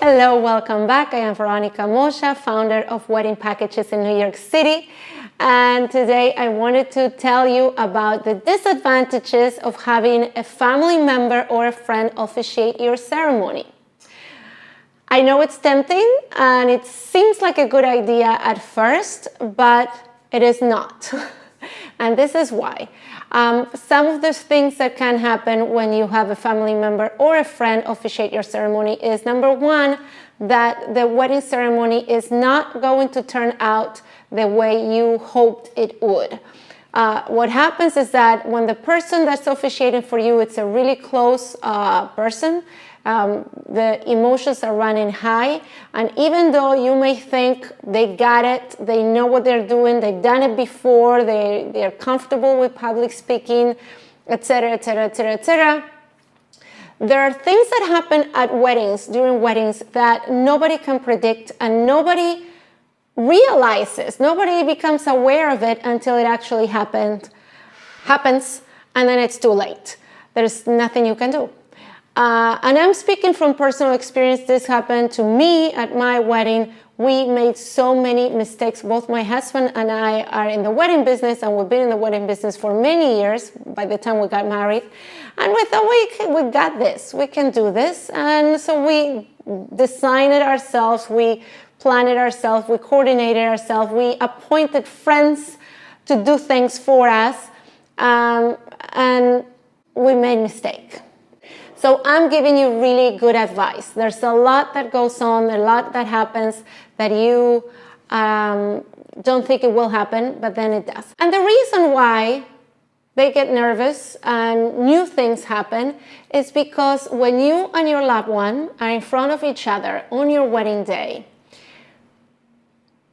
Hello, welcome back. I am Veronica Moya, founder of Wedding Packages in New York City. And today I wanted to tell you about the disadvantages of having a family member or a friend officiate your ceremony. I know it's tempting and it seems like a good idea at first, but it is not. And this is why. Some of the things that can happen when you have a family member or a friend officiate your ceremony is, number one, that the wedding ceremony is not going to turn out the way you hoped it would. What happens is that when the person that's officiating for you, it's a really close person, the emotions are running high, and even though you may think they got it, they know what they're doing, they've done it before, they're comfortable with public speaking, etc., etc., etc., etc., there are things that happen at weddings, during weddings, that nobody can predict and nobody realizes, nobody becomes aware of it until it actually happens, and then it's too late. There's nothing you can do. And I'm speaking from personal experience. This happened to me at my wedding. We made so many mistakes. Both my husband and I are in the wedding business, and we've been in the wedding business for many years by the time we got married. And we thought, we got this, we can do this. And so we designed it ourselves, we planned it ourselves, we coordinated ourselves, we appointed friends to do things for us, and we made mistakes. So I'm giving you really good advice. There's a lot that goes on, a lot that happens that you don't think it will happen, but then it does. And the reason why they get nervous and new things happen is because when you and your loved one are in front of each other on your wedding day,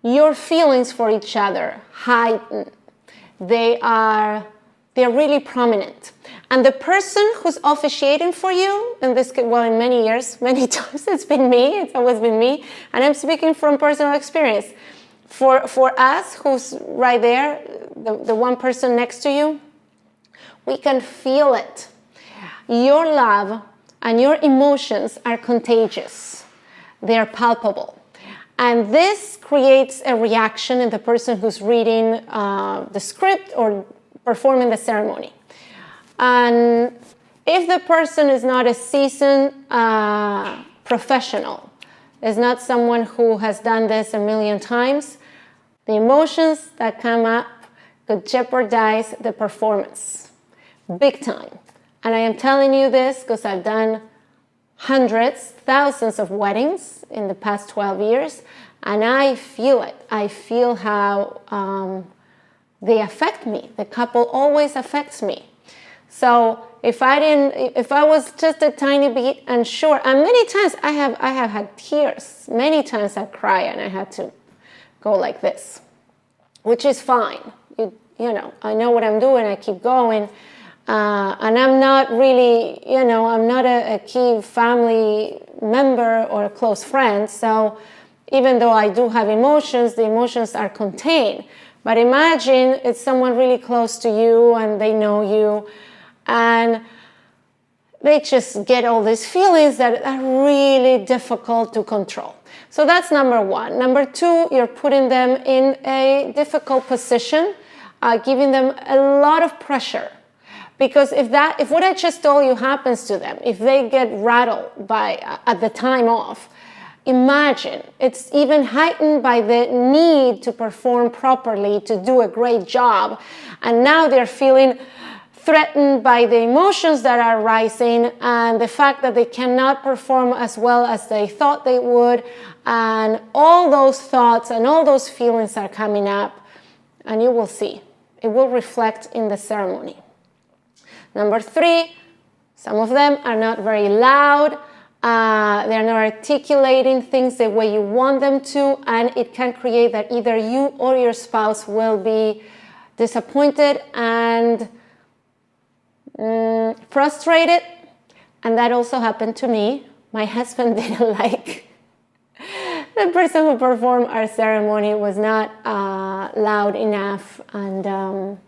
your feelings for each other heighten. They're really prominent. And the person who's officiating for you, in many years, many times it's been me, it's always been me, and I'm speaking from personal experience. For us, who's right there, the one person next to you, we can feel it. Your love and your emotions are contagious. They're palpable. And this creates a reaction in the person who's reading the script or performing the ceremony. And if the person is not a seasoned professional, is not someone who has done this a million times, the emotions that come up could jeopardize the performance big time. And I am telling you this because I've done hundreds, thousands of weddings in the past 12 years, and I feel it. I feel how they affect me. The couple always affects me. So if I was just a tiny bit unsure, and many times I have had tears. Many times I cry and I had to go like this, which is fine. You know, I know what I'm doing. I keep going, and I'm not really, I'm not a key family member or a close friend. So even though I do have emotions, the emotions are contained. But imagine it's someone really close to you and they know you, and they just get all these feelings that are really difficult to control. So that's number one. Number two, you're putting them in a difficult position, giving them a lot of pressure. Because if what I just told you happens to them, if they get rattled at the time off, imagine it's even heightened by the need to perform properly, to do a great job. And now they're feeling threatened by the emotions that are rising and the fact that they cannot perform as well as they thought they would. And all those thoughts and all those feelings are coming up, and you will see. It will reflect in the ceremony. Number three, some of them are not very loud. They're not articulating things the way you want them to, and it can create that either you or your spouse will be disappointed and frustrated. And that also happened to me. My husband didn't like the person who performed our ceremony was not loud enough, and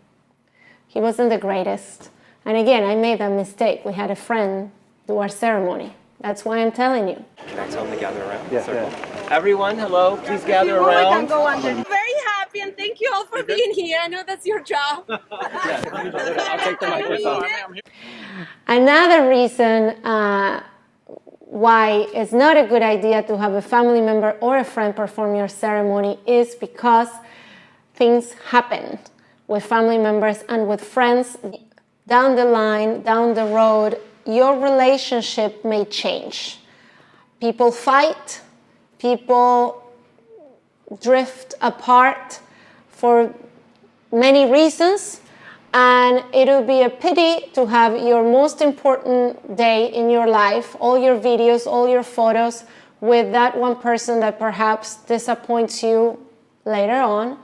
He wasn't the greatest. And again, I made that mistake. We had a friend do our ceremony. That's why I'm telling you. Can I tell them to gather around? Yeah, Circle. yeah. Everyone, hello. Please gather We can around. go under. Very happy and thank you all for being here. I know that's your job. I'll take the microphone. Another reason why it's not a good idea to have a family member or a friend perform your ceremony is because things happen with family members and with friends. Down the line, down the road, your relationship may change. People fight, people drift apart for many reasons, and it would be a pity to have your most important day in your life, all your videos, all your photos, with that one person that perhaps disappoints you later on,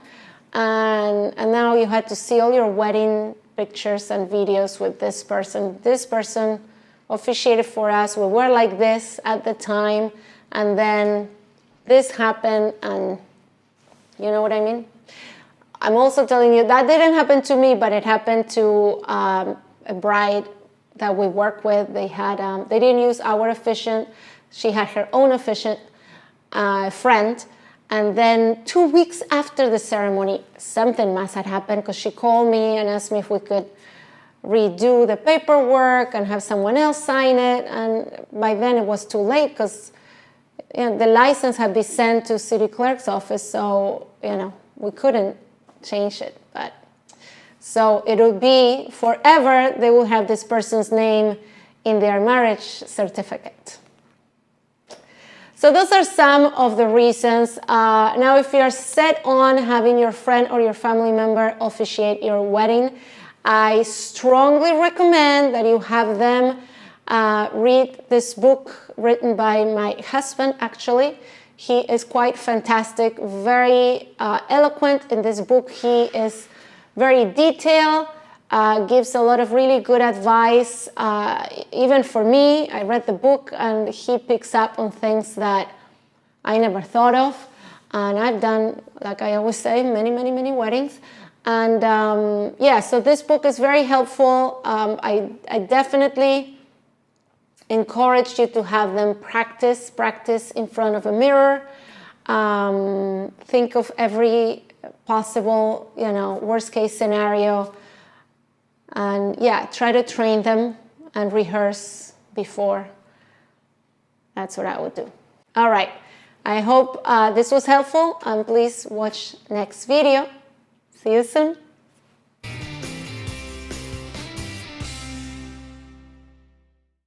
and now you had to see all your wedding pictures and videos with this person. This person officiated for us, we were like this at the time, and then this happened, and you know what I mean? I'm also telling you that didn't happen to me, but it happened to a bride that we work with. They didn't use our officiant. She had her own officiant friend. And then 2 weeks after the ceremony, something must have happened because she called me and asked me if we could redo the paperwork and have someone else sign it. And by then it was too late because the license had been sent to city clerk's office, so we couldn't change it. But so it will be forever. They will have this person's name in their marriage certificate. So those are some of the reasons. Now, if you're set on having your friend or your family member officiate your wedding, I strongly recommend that you have them read this book written by my husband, actually. He is quite fantastic, very eloquent in this book. He is very detailed, gives a lot of really good advice. Even for me, I read the book and he picks up on things that I never thought of. And I've done, like I always say, many, many, many weddings. And so this book is very helpful. I definitely encourage you to have them practice in front of a mirror. Think of every possible, worst case scenario. And try to train them and rehearse before. That's what I would do. All right. I hope this was helpful, and please watch next video. See you soon.